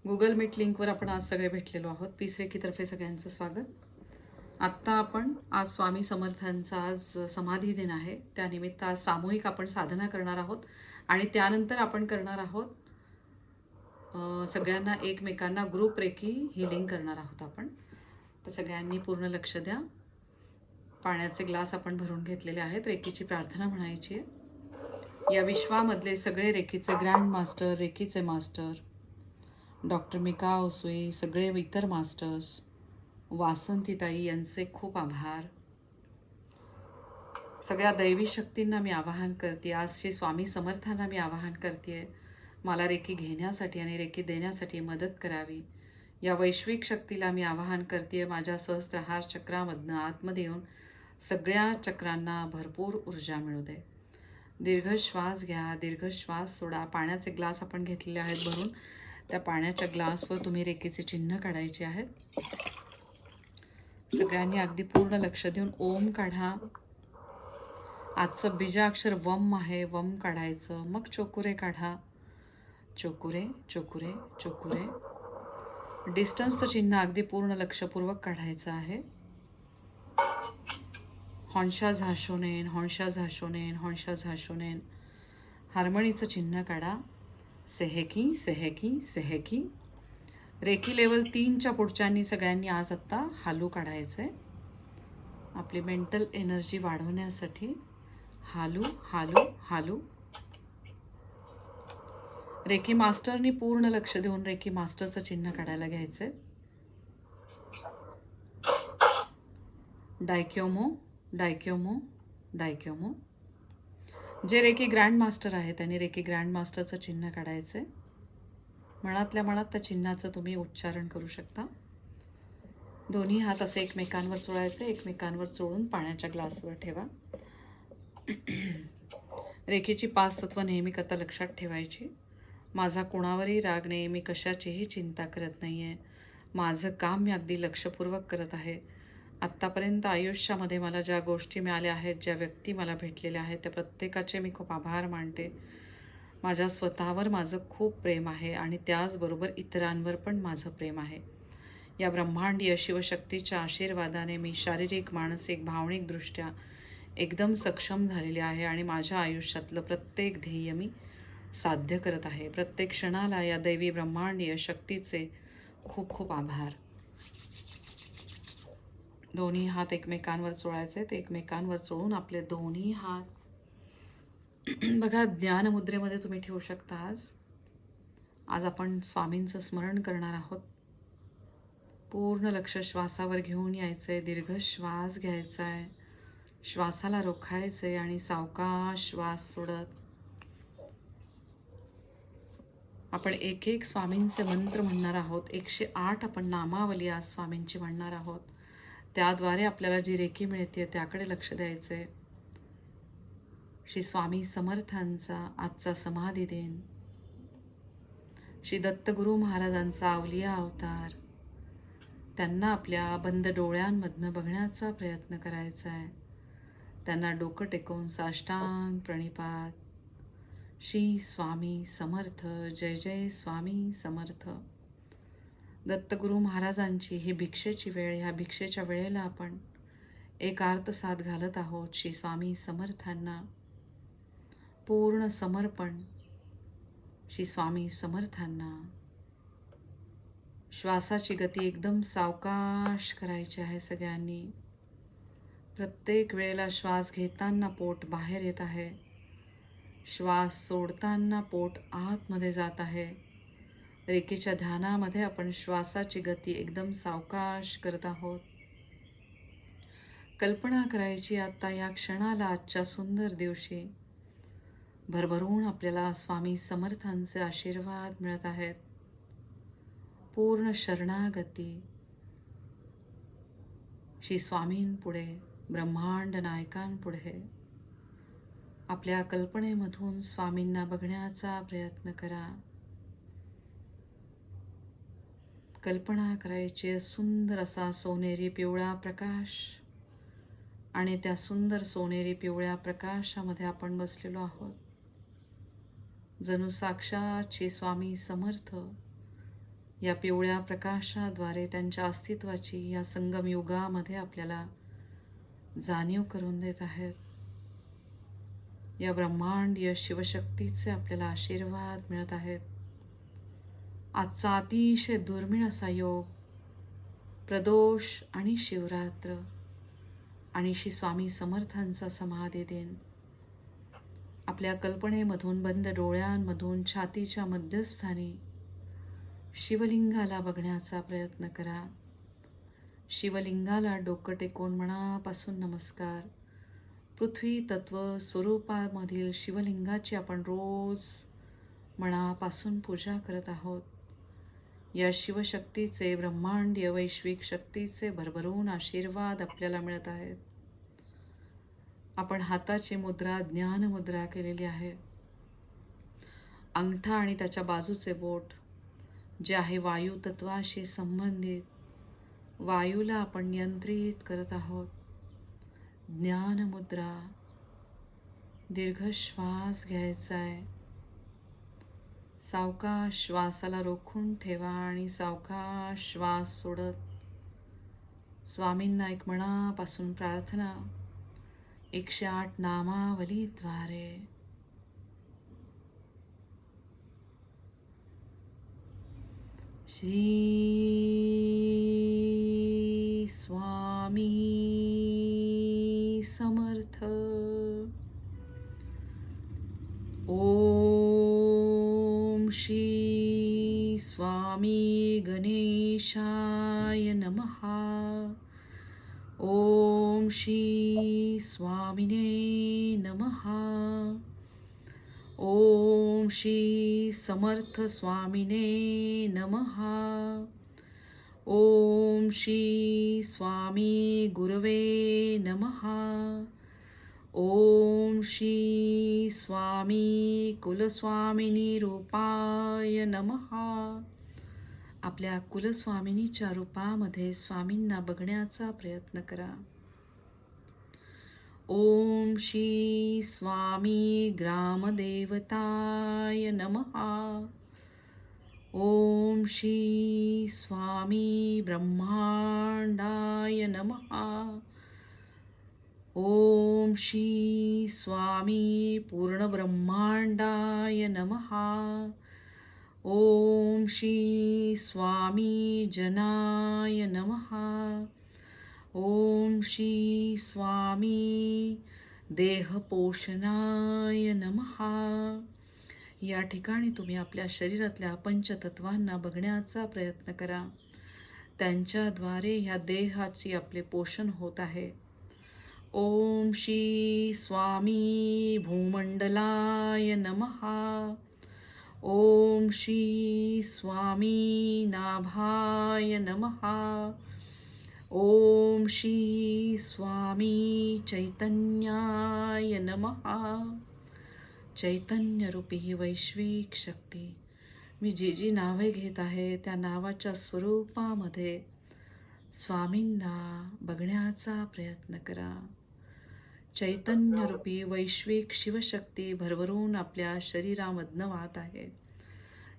Google meet लिंकवर आपण आज सगळे भेटलेलो आहोत. पीस रेकीतर्फे सगळ्यांचं स्वागत. आत्ता आपण आज स्वामी समर्थांचा आज समाधी दिन आहे. त्यानिमित्त आज सामूहिक आपण साधना करणार आहोत आणि त्यानंतर आपण करणार आहोत सगळ्यांना एकमेकांना ग्रुप रेकी हिलिंग करणार आहोत आपण. तर सगळ्यांनी पूर्ण लक्ष द्या. पाण्याचे ग्लास आपण भरून घेतलेले आहेत. रेकीची प्रार्थना म्हणायची आहे. या विश्वामधले सगळे रेकीचे ग्रँड मास्टर, रेकीचे मास्टर, डॉक्टर मिका ओसुई, सगळे इतर मास्टर्स, वासंतीताई यांचे खूप आभार. सगळ्या दैवी शक्तींना मी आवाहन करते. आज श्री स्वामी समर्थांना मी आवाहन करते, मला रेकी घेण्यासाठी आणि रेकी देण्यासाठी मदत करावी. या वैश्विक शक्तीला मी आवाहन करते, माझ्या सहस्त्रहार चक्रामधनं आतमध्ये येऊन सगळ्या चक्रांना भरपूर ऊर्जा मिळू दे. दीर्घ श्वास घ्या, दीर्घ श्वास सोडा. पाण्याचे ग्लास आपण घेतलेले आहेत भरून. त्या पाण्याच्या ग्लासवर तुम्ही रेकीचे चिन्ह काढायचे आहेत. सगळ्यांनी अगदी पूर्ण लक्ष देऊन ओम काढा. आजचं बीजाक्षर वम आहे, वम काढायचं. मग चोकुरे काढा. चोकुरे चोकुरे चोकुरे. डिस्टन्सचं चिन्ह अगदी पूर्ण लक्षपूर्वक काढायचं आहे. हॉन्शा झाशोनेन, हॉन्शा झाशोनेन, हॉन्शा झाशोनेन. हार्मणीचं चिन्ह काढा. सेहेकी सेहेकी सेहेकी. रेकी लेवल 3च्या पुढच्यांनी सगळ्यांनी आज आत्ता हालू काढायचं आहे. आपली मेंटल एनर्जी वाढवण्यासाठी हालू हालू हालू. रेकी मास्टरनी पूर्ण लक्ष देऊन रेकी मास्टरचं चिन्ह काढायला घ्यायचं. डायक्योमो डायक्योमो डायक्योमो. जे रेकी ग्रँड मास्टर आहे त्यांनी रेकी ग्रँड मास्टरचं चिन्ह काढायचं आहे. मनातल्या मनात त्या चिन्हाचं तुम्ही उच्चारण करू शकता. दोन्ही हात असे एकमेकांवर चोळायचे. एकमेकांवर चोळून पाण्याच्या ग्लासवर ठेवा. रेकीची 5 तत्व नेहमी करता लक्षात ठेवायची. माझा कोणावरही राग नाही, मी कशाचीही चिंता करत नाही आहे. माझं काम मी अगदी लक्षपूर्वक करत आहे. आत्तापर्यंत आयुष्यामध्ये मला ज्या गोष्टी मिळाल्या आहेत, ज्या व्यक्ती मला भेटलेल्या आहेत, त्या प्रत्येकाचे मी खूप आभार मानते. माझ्या स्वतःवर माझं खूप प्रेम आहे आणि त्याचबरोबर इतरांवर पण माझं प्रेम आहे. या ब्रह्मांडीय शिवशक्तीच्या आशीर्वादाने मी शारीरिक, मानसिक, भावनिकदृष्ट्या एकदम सक्षम झालेले आहे आणि माझ्या आयुष्यातलं प्रत्येक ध्येय मी साध्य करत आहे. प्रत्येक क्षणाला या दैवी ब्रह्मांडीय शक्तीचे खूप खूप आभार. दोन्ही हात एकमेकांवर चोळायचे. ते एकमेकांवर चोळून आपले दोन्ही हात बघा ज्ञानमुद्रेमध्ये तुम्ही ठेवू शकता. आज आपण स्वामींचं स्मरण करणार आहोत. पूर्ण लक्ष श्वासावर घेऊन यायचं आहे. दीर्घ श्वास घ्यायचा आहे. श्वासाला रोखायचं आहे आणि सावकाश श्वास सोडत आपण एक एक स्वामींचे मंत्र म्हणणार आहोत. 108 आपण नामावली आज स्वामींची म्हणणार आहोत. त्याद्वारे आपल्याला जी रेकी मिळते त्याकडे लक्ष द्यायचं आहे. श्री स्वामी समर्थांचा आजचा समाधी दिन, श्री दत्तगुरू महाराजांचा अवलिया अवतार, त्यांना आपल्या बंद डोळ्यांमधनं बघण्याचा प्रयत्न करायचा आहे. त्यांना डोकं टेकवून साष्टांग प्रणिपात. श्री स्वामी समर्थ. जय जय स्वामी समर्थ. दत्तगुरू महाराजांची ही भिक्षेची वेळ. ह्या भिक्षेच्या वेळेला आपण एक आर्तसाद घालत आहोत. श्री स्वामी समर्थांना पूर्ण समर्पण. श्री स्वामी समर्थांना. श्वासाची गती एकदम सावकाश करायची आहे सगळ्यांनी. प्रत्येक वेळेला श्वास घेताना पोट बाहेर येत आहे. श्वास सोडताना पोट आतमध्ये जात आहे. रेकीच्या ध्यानामध्ये आपण श्वासाची गती एकदम सावकाश करत आहोत. कल्पना करायची आता या क्षणाला, आजच्या सुंदर दिवशी भरभरून आपल्याला स्वामी समर्थांचे आशीर्वाद मिळत आहेत. पूर्ण शरणागती. श्री स्वामींपुढे, ब्रह्मांड नायकांपुढे आपल्या कल्पनेमधून स्वामींना बघण्याचा प्रयत्न करा. कल्पना करायची सुंदर असा सोनेरी पिवळा प्रकाश आणि त्या सुंदर सोनेरी पिवळ्या प्रकाशामध्ये आपण बसलेलो आहोत. जणू साक्षात श्री स्वामी समर्थ या पिवळ्या प्रकाशाद्वारे त्यांच्या अस्तित्वाची या संगम युगामध्ये आपल्याला जाणीव करून देत आहेत. या ब्रह्मांडीय शिवशक्तीचे आपल्याला आशीर्वाद मिळत आहेत. आजचा अतिशय दुर्मिळ असा योग, प्रदोष आणि शिवरात्र आणि श्री स्वामी समर्थांचा समाधी दिन आपल्या कल्पनेमधून, बंद डोळ्यांमधून छातीच्या मध्यस्थानी शिवलिंगाला बघण्याचा प्रयत्न करा. शिवलिंगाला डोकं टेकून मनापासून नमस्कार. पृथ्वी तत्व स्वरूपामधील शिवलिंगाची आपण रोज मनापासून पूजा करत आहोत. या शिवशक्तीचे, ब्रह्मांडीय वैश्विक शक्तीचे भरभरून आशीर्वाद आपल्याला मिळत आहेत. आपण हाताची मुद्रा ज्ञान मुद्रा केलेली आहे. अंगठा आणि त्याच्या बाजूचे बोट जे आहे वायू तत्वाशी संबंधित, वायूला आपण नियंत्रित करत आहोत. ज्ञान मुद्रा. दीर्घ श्वास घ्यायचा आहे. सावकाश श्वासाला रोखून ठेवा आणि सावकाश श्वास सोडत स्वामींना एक मनापासून प्रार्थना 108 नामावलीद्वारे. श्री स्वामी समर्थ. ओम श्री स्वामी गणेशाय नमः. ओम श्री स्वामिने नमः. ओम श्री समर्थ स्वामिने नमः. ओम श्री स्वामी गुरवे नमः. ओम श्री स्वामी कुलस्वामिनी रूपाय नमः. आपल्या कुलस्वामिनीच्या रूपामध्ये स्वामींना बघण्याचा प्रयत्न करा. ओम श्री स्वामी ग्रामदेवताय नमः. ओम श्री स्वामी ब्रह्मांडाय नमः. ओम श्री स्वामी पूर्णब्रह्मांडाय नमः. ओम श्री स्वामी जनाय नमः. ओम श्री स्वामी देहपोषणाय नमः. या ठिकाणी तुम्ही आपल्या शरीरातल्या पंचतत्वांना बघण्याचा प्रयत्न करा. त्यांच्याद्वारे ह्या देहाची आपले पोषण होत आहे. ओम श्री स्वामी भूमंडलाय नमः. ओम श्री स्वामी नाभाय नमः. ओम श्री स्वामी चैतन्याय नमः. चैतन्यरूपी ही वैश्विक शक्ती, मी जी नावे घेत आहे त्या नावाच्या स्वरूपामध्ये स्वामींना बघण्याचा प्रयत्न करा. चैतन्यरूपी वैश्विक शिवशक्ती भरभरून आपल्या शरीरामधनं वाहत आहे,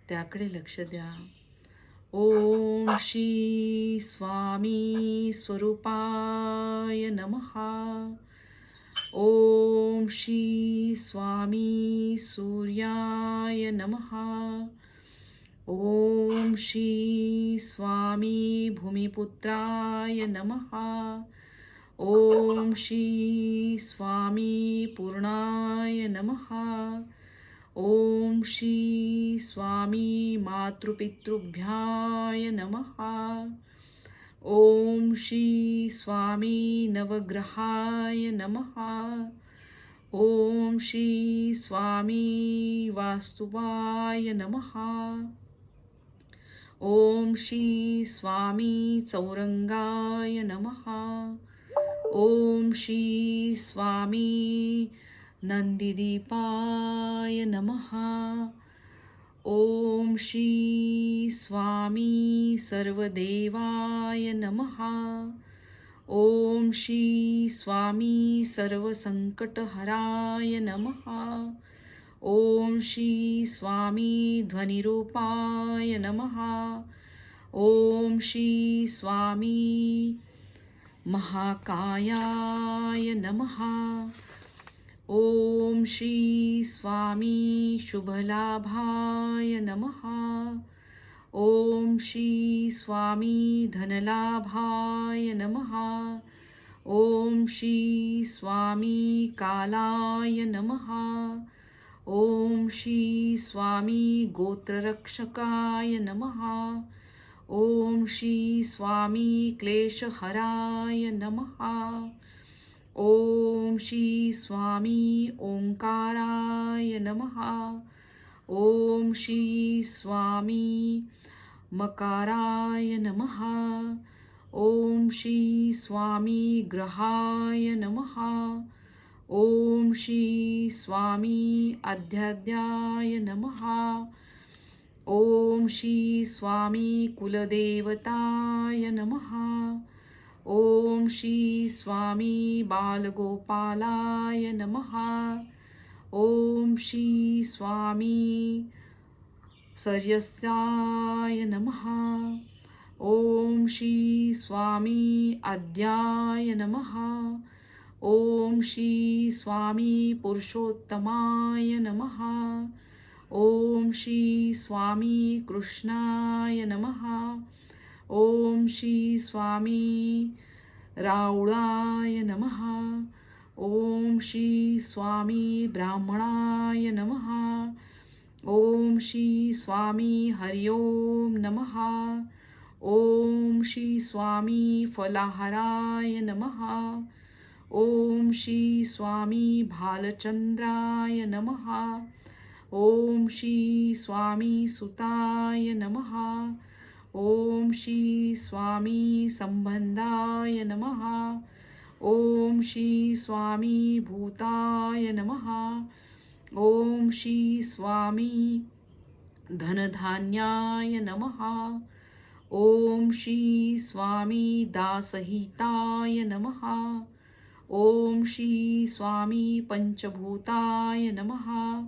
त्याकडे लक्ष द्या. ओम श्री स्वामी स्वरूपाय नमः. ओम श्री स्वामी सूर्याय नमः. ओम श्री स्वामी भूमिपुत्राय नमः. ओम श्री स्वामी पूर्णाय नमः. ओम श्री स्वामी मातृपितृभ्याय नमः. ओम श्री स्वामी नवग्रहाय नमः. ओम श्री स्वामी वास्तुवाय नमः. ओम श्री स्वामी चौरंगाय नमः. ओम श्री स्वामी नंदीदीपाय नमः. ओम श्री स्वामी सर्वदेवाय नमः. ओम श्री स्वामी सर्वसंकटहराय नमः. ओम श्री स्वामी ध्वनिरूपाय नमः. ओम श्री स्वामी महाकायाय नमः. ओम श्री स्वामी शुभलाभाय नमः. ओम श्री स्वामी धनलाभाय नमः. ओम श्री स्वामी कालाय नमः. ओम श्री स्वामी गोत्ररक्षकाय नमः. ओम श्री स्वामी क्लेशहराय नमः. ओम श्री स्वामी ओंकाराय नमः. ओम श्री स्वामी मकाराय नमः. ओम श्री स्वामी ग्रहाय नमः. ओम श्री स्वामी आध्यात्म्याय नमः. ओम श्री स्वामी कुलदेवताय नमः. ओम श्री स्वामी बालगोपालाय नमः. ओम श्री स्वामी सर्यस्याय नमः. ओम श्री स्वामी आद्याय नमः. ओम श्री स्वामी पुरुषोत्तमाय नमः. ओम श्री स्वामी कृष्णाय नमः. ओम श्री स्वामी रावळाय नमः. ओम श्री स्वामी ब्राह्मणाय नमः. ओम श्री स्वामी हरिओम नमः. ओम श्री स्वामी फलाहाराय नमः. ओम श्री स्वामी भालचंद्राय नमः. ओम श्री स्वामी सुताय नमः. ओम श्री स्वामी संबंधाय नमः. ओम श्री स्वामी भूताय नमः. ओम श्री स्वामी धनधान्याय नमः. ओम श्री स्वामी दासहिताय नमः. ओम श्री स्वामी पंचभूताय नमः.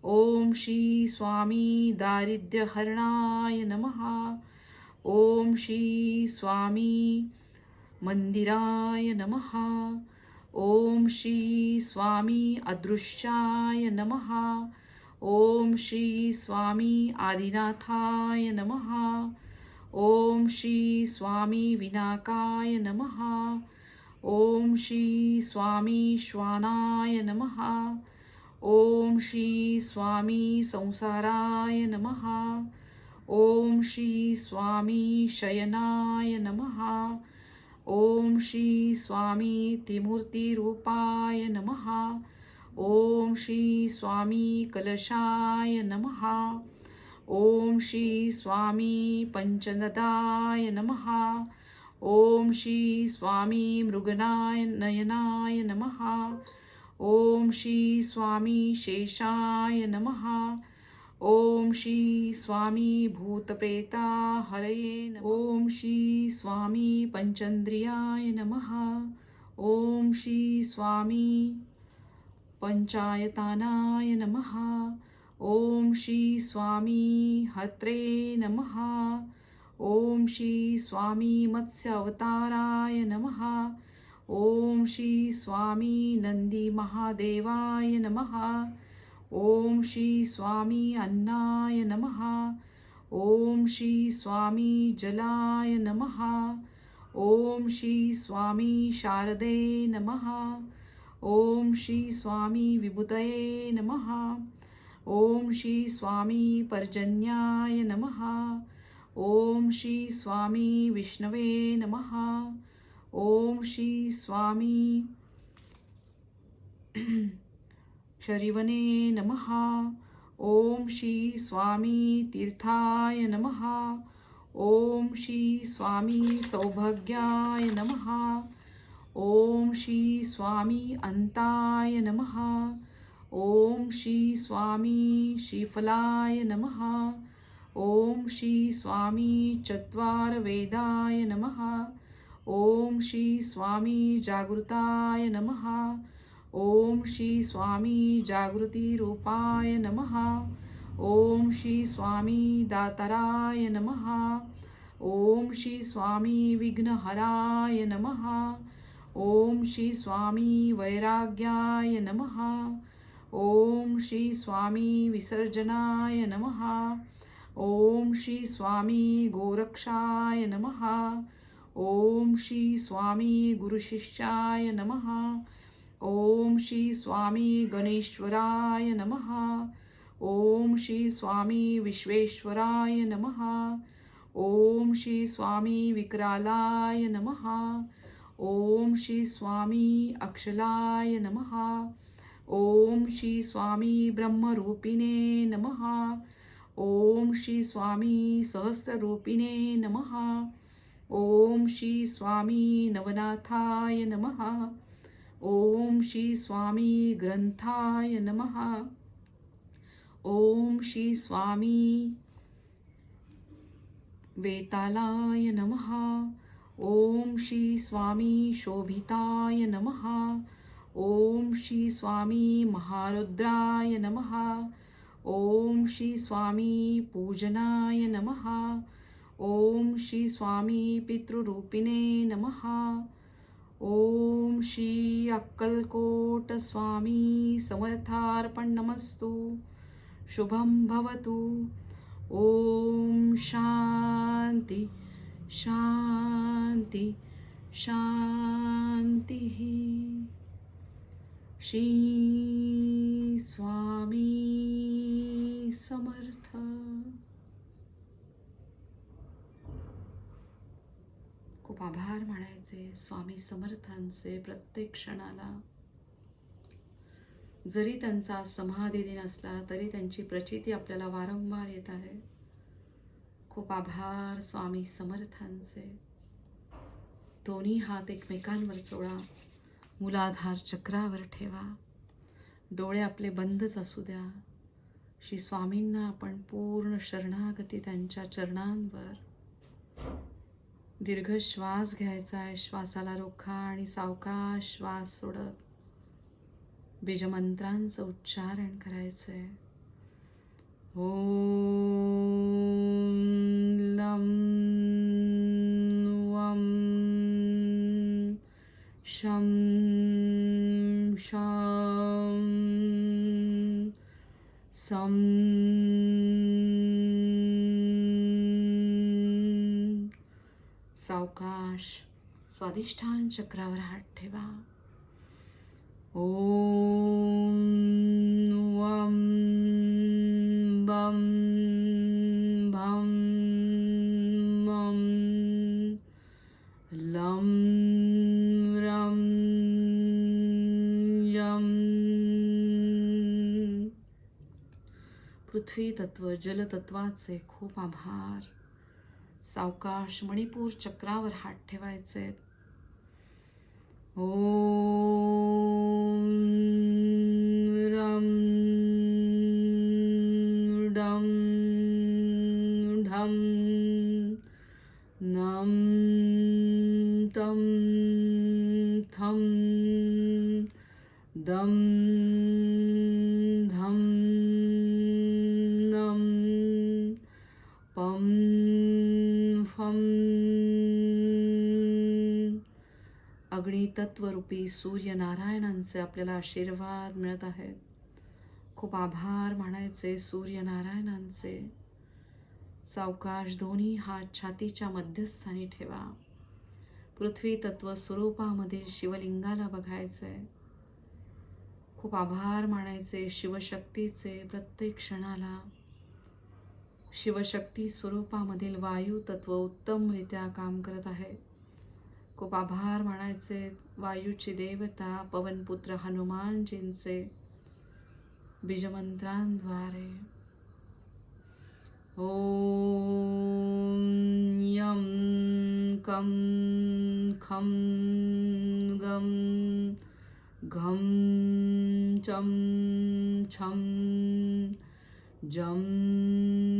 ओम श्री स्वामी दारिद्र्यहरणाय नमः. ओम श्री स्वामी मंदिराय नमः. ओम श्री स्वामी अदृश्याय नमः. ओम श्री स्वामी आदिनाथाय नमः. ओम श्री स्वामी विनाकाय नमः. ओम श्री स्वामी श्वानाय नमः. ओम श्री स्वामी संसाराय नमः. ओम श्री स्वामी शयनाय नमः. ओम श्री स्वामी त्रिमूर्तिरूपाय नमः. ओम श्री स्वामी कलशाय नमः. ओम श्री स्वामी पंचनदाय नमः. ओम श्री स्वामी मृगनाय नयनाय नमः. ओम श्री स्वामी शेषाय नमः. ओम श्री स्वामी भूतप्रेता हरये नमः. ओम श्री स्वामी पंचेंद्रियाय नमः. ओम श्री स्वामी पंचायतानाय नमः. ओम श्री स्वामी हत्रे नमः. ओम श्री स्वामी मत्स्य अवताराय नमः. ओम श्री स्वामी नंदी महादेवाय नमः. ओम श्री स्वामी अन्नाय नमः. ओम श्री स्वामी जलाय नमः. ओम श्री स्वामी शारदे नमः. ओम श्री स्वामी विभूतये नमः. ओम श्री स्वामी पर्जन्याय नमः. ओम श्री स्वामी विष्णवे नमः. ओम श्री स्वामी शरीवने नमः. ओम श्री स्वामी तीर्थाय नमः. ओम श्री स्वामी सौभाग्याय नमः. ओम श्री स्वामी अंताय नमः. ओम श्री स्वामी श्रीफलाय नमः. ओम श्री स्वामी चत्वारवेदाय नमः. ओम श्री स्वामी जागृताय नमः. ओम श्री स्वामी जागृती रूपाय नमः. ओम श्री स्वामी दातराय नमः. ओम श्री स्वामी विघ्नहराय नमः. ओम श्री स्वामी वैराग्याय नमः. ओम श्री स्वामी विसर्जनाय नमः. ओम श्री स्वामी गोरक्षाय नमः. ओम श्री स्वामी गुरुशिष्याय नमः. ओम श्री स्वामी गणेश्वराय नमः. ओम श्री स्वामी विश्वेश्वराय नमः. ओम श्री स्वामी विकरालाय नमः. ओम श्री स्वामी अक्षलाय नमः. ओम श्री स्वामी ब्रह्मरूपिणे नमः. ओम श्री स्वामी सहस्ररूपिणे नमः. ओम श्री स्वामी नवनाथाय नमः. ओम श्री स्वामी ग्रंथाय नमः. ओम श्री स्वामी वेतालाय नमः. ओम श्री स्वामी शोभिताय नमः. ओम श्री स्वामी महारुद्राय नमः. ओम श्री स्वामी पूजनाय नमः. ओम श्री स्वामी पितृरूपिणे नमः. ओम श्री अक्कलकोट स्वामी समर्थार्पणमस्तु. शुभं भवतु. ओम शांती शांती शांती. श्री स्वामी समर्थ. खूप आभार मानायचे स्वामी समर्थांचे प्रत्येक क्षणाला. जरी त्यांचा समाधी दिन असला तरी त्यांची प्रचिती आपल्याला वारंवार येत आहे. खूप आभार स्वामी समर्थांचे. दोन्ही हात एकमेकांवर चोळा. मूलाधार चक्रावर ठेवा. डोळे आपले बंदच असू द्या. श्री स्वामींना आपण पूर्ण शरणागती त्यांच्या चरणांवर. दीर्घ श्वास घ्यायचा आहे. श्वासाला रोखा आणि सावकाश श्वास सोडत बीजमंत्रांचं उच्चारण करायचंय. ओम लं वं शं शां सं सावकाश स्वादिष्ठान चक्रावर हात ठेवा. ओम वं बं भं मं लं रं यं. पृथ्वी तत्व जल तत्वाचे खूप आभार. सावकाश मणिपूर चक्रावर हात ठेवायचे. ओम रं डं ढं नं तं थं दं धं नं पं फं. अग्नितत्वरूपी सूर्यनारायणांचे आपल्याला आशीर्वाद मिळत आहेत. खूप आभार मानायचे सूर्यनारायणांचे. सावकाश दोन्ही हात छातीच्या मध्यस्थानी ठेवा. पृथ्वी तत्व स्वरूपामधील शिवलिंगाला बघायचे. खूप आभार मानायचे शिवशक्तीचे प्रत्येक क्षणाला. शिवशक्ती स्वरूपामधील वायू तत्व उत्तमरित्या काम करत आहे. खूप आभार मानायचे वायूची देवता पवनपुत्र हनुमानजींचे बीजमंत्रांद्वारे. ओम यं कं खं गं घं चं छं जं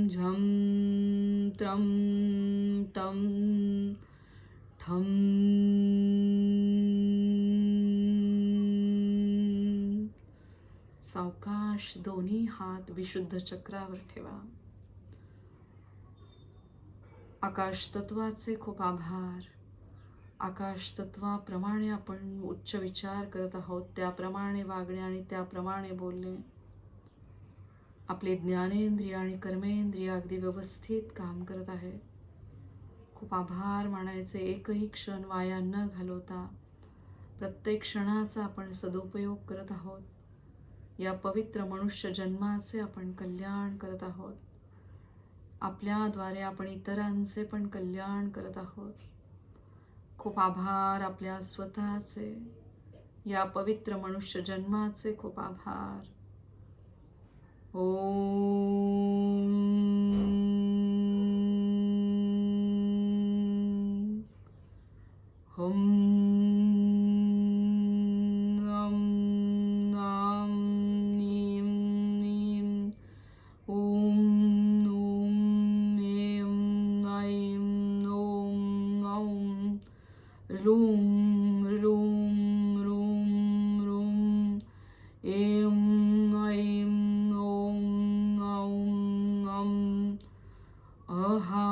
झं त्रं टं ठं. सावकाश दोन्ही हात विशुद्ध चक्रावर ठेवा. आकाश तत्वाचे खूप आभार. आकाश तत्वाप्रमाणे आपण उच्च विचार करत आहोत, त्याप्रमाणे वागणे आणि त्याप्रमाणे बोलणे. आपले ज्ञानेंद्रिय आणि कर्मेंद्रिय अगदी व्यवस्थित काम करत आहेत. खूप आभार मानायचे. एकही क्षण वाया न घालवता प्रत्येक क्षणाचा आपण सदुपयोग करत आहोत. या पवित्र मनुष्य जन्माचे आपण कल्याण करत आहोत. आपल्याद्वारे आपण इतरांचे पण कल्याण करत आहोत. खूप आभार आपल्या स्वतःचे. या पवित्र मनुष्य जन्माचे खूप आभार. ओम हम नम नाम नीम नीम ओम नोम एम नाइम ओम ओम रूम रूम रूम रूम एम नाइम ओम ओम ओम अहा.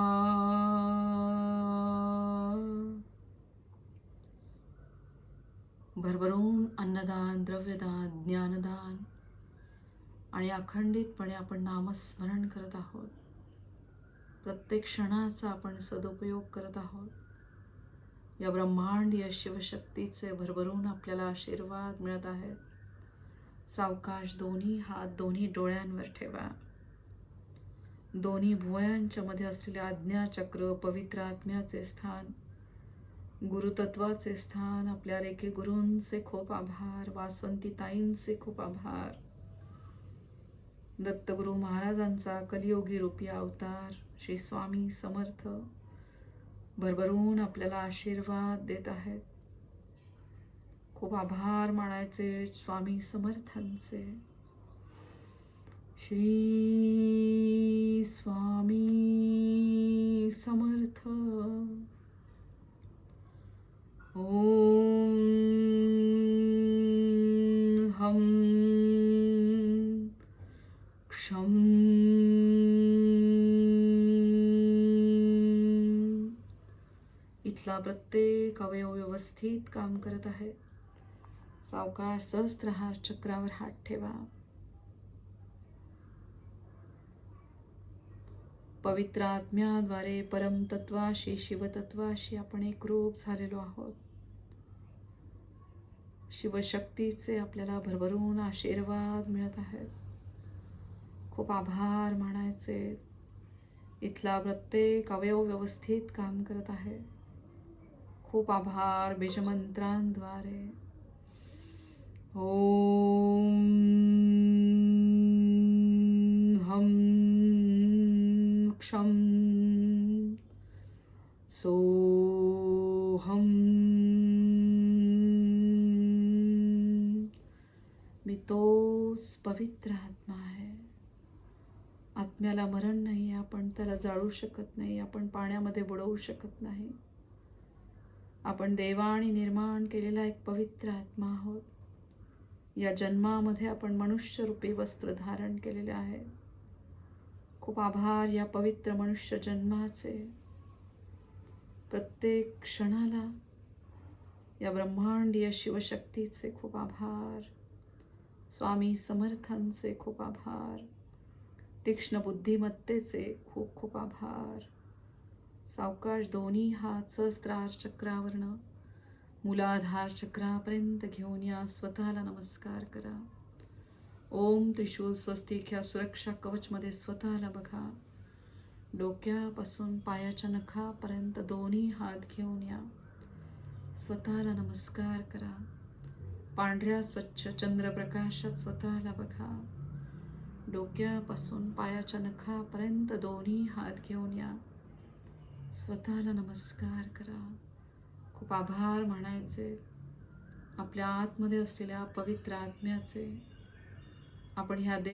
भरभरून अन्नदान, द्रव्यदान, ज्ञानदान आणि अखंडितपणे आपण नामस्मरण करत आहोत. प्रत्येक क्षणाचा आपण सदुपयोग करत आहोत. या ब्रह्मांडीय शिवशक्तीचे भरभरून आपल्याला आशीर्वाद मिळत आहेत. सावकाश दोन्ही हात दोन्ही डोळ्यांवर ठेवा. दोन्ही भुवयांच्या मध्ये असलेले आज्ञाचक्र, पवित्र आत्म्याचे स्थान, गुरुतत्वाचे स्थान, आपल्या रेखे गुरूंचे खूप आभार. वासंती ताईंचे खूप आभार. दत्तगुरु महाराजांचा कलियोगी रूपी अवतार श्री स्वामी समर्थ भरभरून आपल्याला आशीर्वाद देत आहेत. खूप आभार मानायचे स्वामी समर्थांचे. श्री स्वामी समर्थ. ओम हम क्षम इथला प्रत्येक अवयव व्यवस्थित काम करत आहे. सावकाश सहस्त्रहार चक्रावर हात ठेवा. पवित्र आत्म्याद्वारे परमतत्वाशी शिवतत्वाशी आपण एकरूप झालेलो आहोत. शिवशक्तीचे आपल्याला भरभरून आशीर्वाद मिळत आहेत. खूप आभार मानायचे. इथला प्रत्येक अवयव व्यवस्थित काम करत आहे. खूप आभार. बीजमंत्रांद्वारे ओम हम क्षम सोहम. मी तोच पवित्र आत्मा आहे. आत्म्याला मरण नाही. आपण त्याला जाळू शकत नाही. आपण पाण्यामध्ये बुडवू शकत नाही. आपण देवाने निर्माण केलेला एक पवित्र आत्मा आहोत. या जन्मामध्ये आपण मनुष्य रूपी वस्त्र धारण केलेले आहे. खूप आभार या पवित्र मनुष्य जन्माचे. प्रत्येक क्षणाला या ब्रह्मांडीय शिवशक्तीचे खूप आभार. स्वामी समर्थांचे खूप आभार. तीक्ष्ण बुद्धिमत्तेचे खूप खूप आभार. सावकाश दोन्ही हात सहस्त्रार चक्रावरनं मूलाधार चक्रापर्यंत घेऊन या. स्वतःला नमस्कार करा. ओम त्रिशूल स्वस्तिक ह्या सुरक्षा कवचमध्ये स्वतःला बघा. डोक्यापासून पायाच्या नखापर्यंत दोन्ही हात घेऊन या. स्वतःला नमस्कार करा. पांढऱ्या स्वच्छ चंद्रप्रकाशात स्वतःला बघा. डोक्यापासून पायाच्या नखापर्यंत दोन्ही हात घेऊन या. स्वतःला नमस्कार करा. खूप आभार मानायचे आपल्या आतमध्ये असलेल्या पवित्र आत्म्याचे. आपण ह्या